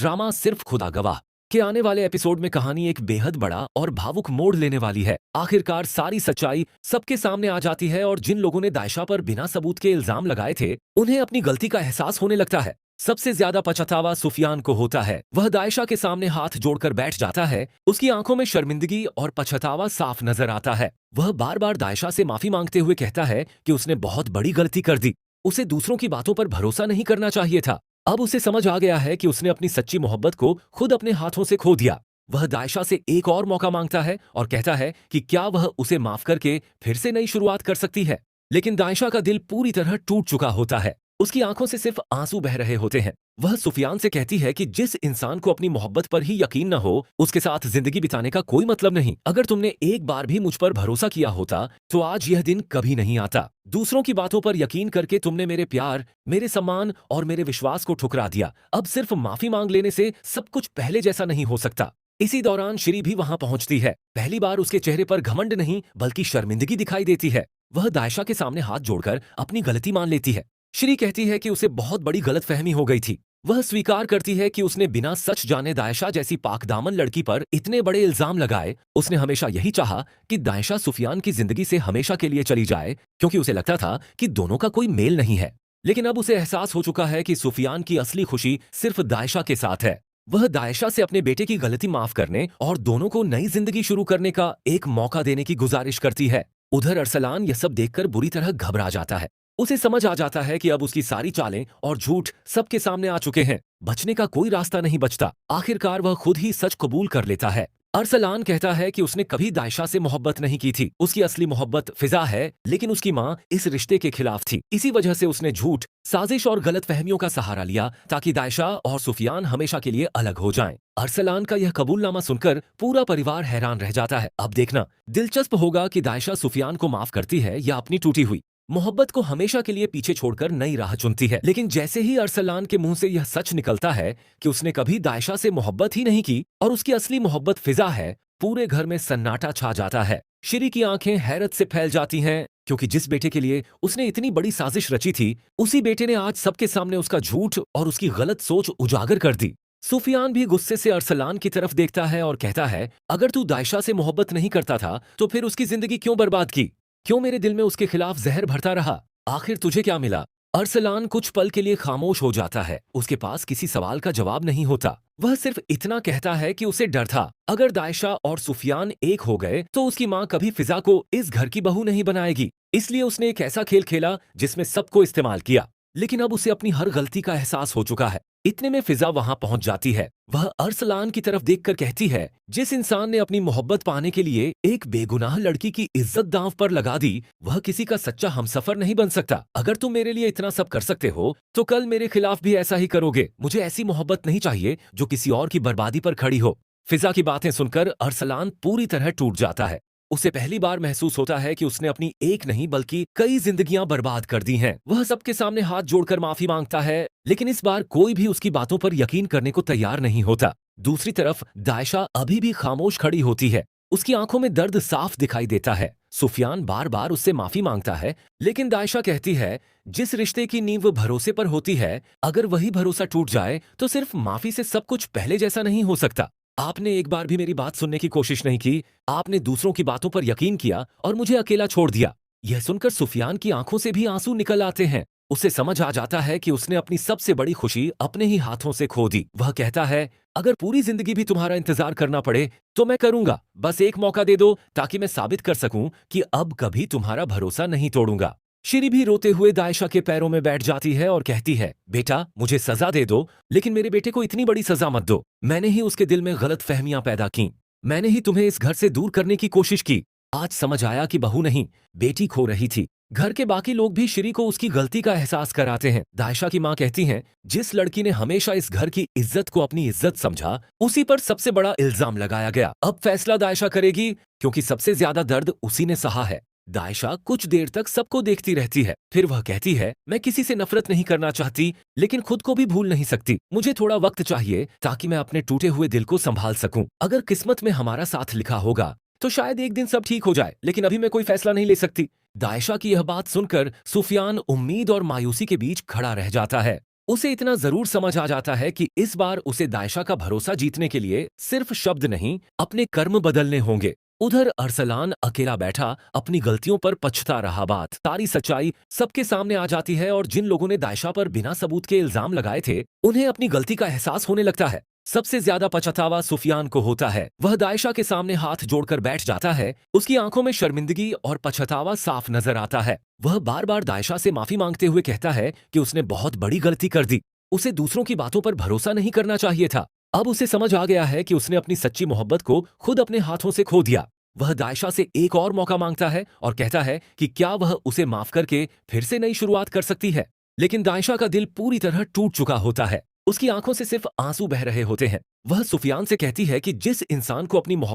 Drama सिर्फ खुदा गवाह के आने वाले एपिसोड में कहानी एक बेहद बड़ा और भावुक मोड़ लेने वाली है। आखिरकार सारी सच्चाई सबके सामने आ जाती है और जिन लोगों ने दायशा पर बिना सबूत के इल्जाम लगाए थे, उन्हें अपनी गलती का एहसास होने लगता है। सबसे ज्यादा पछतावा सुफियान को होता है। वह दायशा के सामने हाथ जोड़कर बैठ जाता है। उसकी आंखों में शर्मिंदगी और पछतावा साफ नजर आता है। वह बार बार दायशा से माफी मांगते हुए कहता है कि उसने बहुत बड़ी गलती कर दी। उसे दूसरों की बातों पर भरोसा नहीं करना चाहिए था। अब उसे समझ आ गया है कि उसने अपनी सच्ची मोहब्बत को खुद अपने हाथों से खो दिया। वह दायशा से एक और मौका मांगता है और कहता है कि क्या वह उसे माफ करके फिर से नई शुरुआत कर सकती है। लेकिन दायशा का दिल पूरी तरह टूट चुका होता है। उसकी आंखों से सिर्फ आंसू बह रहे होते हैं। वह सुफियान से कहती है कि जिस इंसान को अपनी मोहब्बत पर ही यकीन न हो, उसके साथ जिंदगी बिताने का कोई मतलब नहीं। अगर तुमने एक बार भी मुझ पर भरोसा किया होता तो आज यह दिन कभी नहीं आता। दूसरों की बातों पर यकीन करके तुमने मेरे प्यार, मेरे सम्मान और मेरे विश्वास को ठुकरा दिया। अब सिर्फ माफी मांग लेने से सब कुछ पहले जैसा नहीं हो सकता। इसी दौरान श्री भी वहां पहुंचती है। पहली बार उसके चेहरे पर घमंड नहीं बल्कि शर्मिंदगी दिखाई देती है। वह दायशा के सामने हाथ जोड़कर अपनी गलती मान लेती है। श्री कहती है कि उसे बहुत बड़ी गलतफहमी हो गई थी। वह स्वीकार करती है कि उसने बिना सच जाने दायशा जैसी पाकदामन लड़की पर इतने बड़े इल्जाम लगाए। उसने हमेशा यही चाहा कि दायशा सुफियान की जिंदगी से हमेशा के लिए चली जाए, क्योंकि उसे लगता था कि दोनों का कोई मेल नहीं है। लेकिन अब उसे एहसास हो चुका है कि सुफियान की असली खुशी सिर्फ दायशा के साथ है। वह दायशा से अपने बेटे की गलती माफ करने और दोनों को नई जिंदगी शुरू करने का एक मौका देने की गुजारिश करती है। उधर अरसलान यह सब देखकर बुरी तरह घबरा जाता है। उसे समझ आ जाता है कि अब उसकी सारी चालें और झूठ सबके सामने आ चुके हैं। बचने का कोई रास्ता नहीं बचता। आखिरकार वह खुद ही सच कबूल कर लेता है। अरसलान कहता है कि उसने कभी दायशा से मोहब्बत नहीं की थी। उसकी असली मोहब्बत फिजा है, लेकिन उसकी माँ इस रिश्ते के खिलाफ थी। इसी वजह से उसने झूठ, साजिश और गलतफहमियों का सहारा लिया ताकि दायशा और सुफियान हमेशा के लिए अलग हो जाएं। अरसलान का यह कबूलनामा सुनकर पूरा परिवार हैरान रह जाता है। अब देखना दिलचस्प होगा कि दायशा सुफियान को माफ करती है या अपनी टूटी हुई मोहब्बत को हमेशा के लिए पीछे छोड़कर नई राह चुनती है। लेकिन जैसे ही अरसलान के मुंह से यह सच निकलता है कि उसने कभी दायशा से मोहब्बत ही नहीं की और उसकी असली मोहब्बत फिजा है, पूरे घर में सन्नाटा छा जाता है। श्री की आंखें हैरत से फैल जाती हैं, क्योंकि जिस बेटे के लिए उसने इतनी बड़ी साजिश रची थी, उसी बेटे ने आज सबके सामने उसका झूठ और उसकी गलत सोच उजागर कर दी। सुफियान भी गुस्से से अरसलान की तरफ देखता है और कहता है, अगर तू दायशा से मोहब्बत नहीं करता था तो फिर उसकी जिंदगी क्यों बर्बाद की? क्यों मेरे दिल में उसके खिलाफ जहर भरता रहा? आखिर तुझे क्या मिला? अरसलान कुछ पल के लिए खामोश हो जाता है। उसके पास किसी सवाल का जवाब नहीं होता। वह सिर्फ इतना कहता है कि उसे डर था, अगर दायशा और सुफियान एक हो गए तो उसकी माँ कभी फिजा को इस घर की बहू नहीं बनाएगी। इसलिए उसने एक ऐसा खेल खेला जिसमें सबको इस्तेमाल किया। लेकिन अब उसे अपनी हर गलती का एहसास हो चुका है। इतने में फिजा वहां पहुंच जाती है। वह अरसलान की तरफ देखकर कहती है, जिस इंसान ने अपनी मोहब्बत पाने के लिए एक बेगुनाह लड़की की इज्जत दांव पर लगा दी, वह किसी का सच्चा हमसफर नहीं बन सकता। अगर तुम मेरे लिए इतना सब कर सकते हो तो कल मेरे खिलाफ भी ऐसा ही करोगे। मुझे ऐसी मोहब्बत नहीं चाहिए जो किसी और की बर्बादी पर खड़ी हो। फिजा की बातें सुनकर अरसलान पूरी तरह टूट जाता है। उसे पहली बार महसूस होता है कि उसने अपनी एक नहीं बल्कि कई जिंदगियां बर्बाद कर दी हैं। वह सबके सामने हाथ जोड़कर माफी मांगता है, लेकिन इस बार कोई भी उसकी बातों पर यकीन करने को तैयार नहीं होता। दूसरी तरफ दायशा अभी भी खामोश खड़ी होती है। उसकी आंखों में दर्द साफ दिखाई देता है। सुफियान बार बार उससे माफी मांगता है, लेकिन दायशा कहती है, जिस रिश्ते की नींव भरोसे पर होती है, अगर वही भरोसा टूट जाए तो सिर्फ माफी से सब कुछ पहले जैसा नहीं हो सकता। आपने एक बार भी मेरी बात सुनने की कोशिश नहीं की। आपने दूसरों की बातों पर यकीन किया और मुझे अकेला छोड़ दिया। यह सुनकर सुफियान की आंखों से भी आंसू निकल आते हैं। उसे समझ आ जाता है कि उसने अपनी सबसे बड़ी खुशी अपने ही हाथों से खो दी। वह कहता है, अगर पूरी जिंदगी भी तुम्हारा इंतजार करना पड़े तो मैं करूंगा। बस एक मौका दे दो ताकि मैं साबित कर सकूं कि अब कभी तुम्हारा भरोसा नहीं तोड़ूंगा। श्री भी रोते हुए दायशा के पैरों में बैठ जाती है और कहती है, बेटा मुझे सजा दे दो, लेकिन मेरे बेटे को इतनी बड़ी सजा मत दो। मैंने ही उसके दिल में गलत फहमियां पैदा की। मैंने ही तुम्हें इस घर से दूर करने की कोशिश की। आज समझ आया कि बहू नहीं, बेटी खो रही थी। घर के बाकी लोग भी श्री को उसकी गलती का एहसास कराते हैं। दायशा की माँ कहती हैं, जिस लड़की ने हमेशा इस घर की इज्जत को अपनी इज्जत समझा, उसी पर सबसे बड़ा इल्जाम लगाया गया। अब फैसला दायशा करेगी, क्योंकि सबसे ज्यादा दर्द उसी ने सहा है। दायशा कुछ देर तक सबको देखती रहती है। फिर वह कहती है, मैं किसी से नफरत नहीं करना चाहती, लेकिन खुद को भी भूल नहीं सकती। मुझे थोड़ा वक्त चाहिए ताकि मैं अपने टूटे हुए दिल को संभाल सकूं। अगर किस्मत में हमारा साथ लिखा होगा तो शायद एक दिन सब ठीक हो जाए, लेकिन अभी मैं कोई फैसला नहीं ले सकती। दायशा की यह बात सुनकर सुफियान उम्मीद और मायूसी के बीच खड़ा रह जाता है। उसे इतना जरूर समझ आ जाता है कि इस बार उसे दायशा का भरोसा जीतने के लिए सिर्फ शब्द नहीं, अपने कर्म बदलने होंगे। उधर अरसलान अकेला बैठा अपनी गलतियों पर पछता रहा। बात सारी सच्चाई सबके सामने आ जाती है और जिन लोगों ने दायशा पर बिना सबूत के इल्जाम लगाए थे, उन्हें अपनी गलती का एहसास होने लगता है। सबसे ज्यादा पछतावा सुफियान को होता है। वह दायशा के सामने हाथ जोड़कर बैठ जाता है। उसकी आंखों में शर्मिंदगी और पछतावा साफ नजर आता है। वह बार बार दायशा से माफी मांगते हुए कहता है कि उसने बहुत बड़ी गलती कर दी। उसे दूसरों की बातों पर भरोसा नहीं करना चाहिए था। अब उसे समझ आ गया है कि उसने अपनी सच्ची मोहब्बत को खुद अपने हाथों से खो दिया। वह दायशा से एक और मौका मांगता है और कहता है कि क्या वह उसे माफ करके फिर से नई शुरुआत कर सकती है। लेकिन दायशा का दिल पूरी तरह टूट चुका होता है। उसकी आंखों से सिर्फ आंसू बह रहे होते हैं। वह सुफियान से कहती है कि जिस इंसान को अपनी मोहब्बत